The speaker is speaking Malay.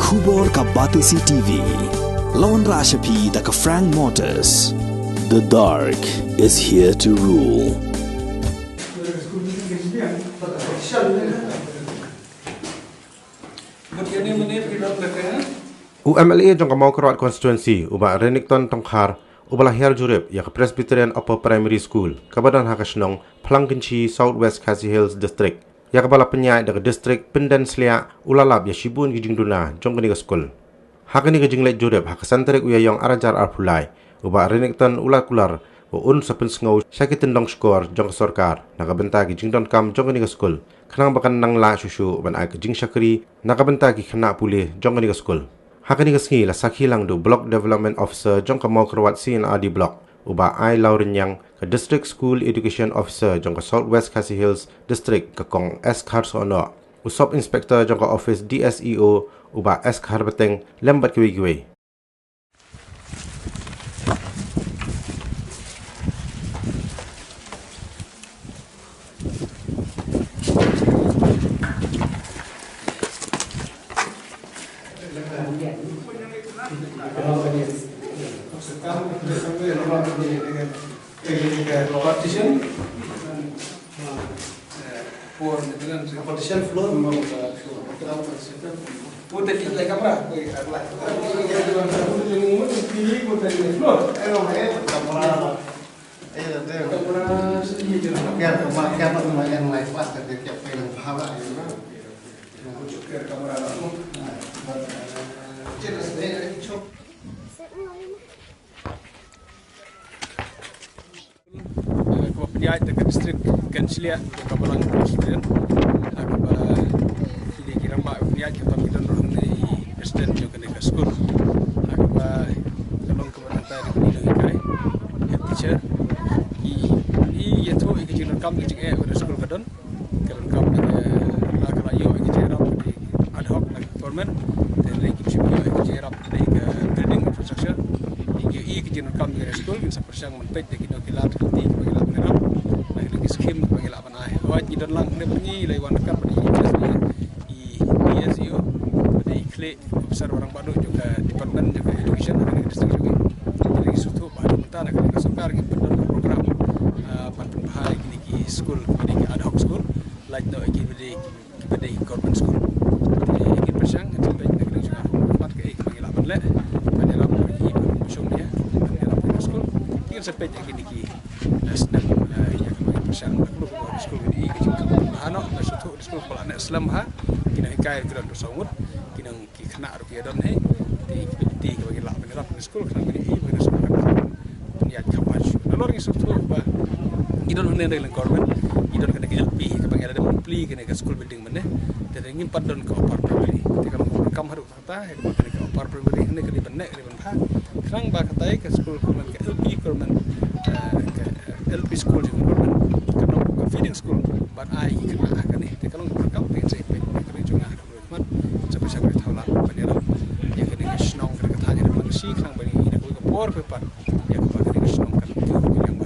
Kubor ka Batisi TV. Lawan Rashapi da ka Frank Motors. The dark is here to rule. UMLA jong kamau kerawat constituency uba Renikton tongkar ubala Jingjurip ya Presbyterian Upper Primary School kabadan hakasnong Phlangkynshi Southwest Khasi Hills District ya kabala penyai da district Pindan Slia ulalab ya Shibun ki Jingduna jong kini school hakani ke Jinglek Jurip hakasanterik uyayong arajar arpulai uba Renikton ulakular un sapin sngau sakitin dong skor jong sorkar nakabenta ki Jingdon kam jong kini school kanang bakan nang la susu ban ai ke Jingshakri nakabenta ki khana pulih jong kini school hakani kesengi la sakhi lang do block development officer jong ka mau kerawat CNRD block uba ai lauren yang ke district school education officer jong ka Southwest Khasi Hills district ka kong S Kharsono usop inspector jong ka office DSEO uba S Kharbeteng lembat kiwi partition floor putih di kamera ya dekat distrik Kanslia kabalang Presbyterian akaba ini kira mak ya kita kita orang ni resident juga di school akaba kalong keberatan di kai head teacher i itu ikut kam di school kadon kalong kam la kala yo ikut di ad hoc government dan lagi kita ikut di building infrastructure ikut kam di school bisa persang menpet kita kilat di kilat merah skim pengilapan ai hoat ni dan lang ne pergi laiwan dekat di DSEO di klik besar orang baru juga department juga education dan district juga jadi suatu baru mentah nak ke sokar ke program pantun bahai di school di ad hoc school like no di government school jadi persang sampai negeri juga empat ke pengilapan le pengilapan pergi musim dia pengilapan school kita sampai di national persiang aku di school ini anak masuk di school kalau anak Islam kina hikai kira dosawut kina kena rupiah dan di bagi lah pengerap di school kena ini bagi sekolah niat kapas lalu orang itu bah idon hendak dengan government idon kena LP kepanggil ada monthly kena ke school building mana dan ingin padon ke upper primary kalau kam harus kata kena ke upper primary ini kena benek kena benar kerang bah kata ke school government ke LP government LP school juga government feeding school but ai kena akan ni kalau berkau dengan saya kena juga mat sampai saya tahu lah penira yang kena snong kena tanya dengan si kerang bagi ini aku por pepat yang aku kena snong kan yang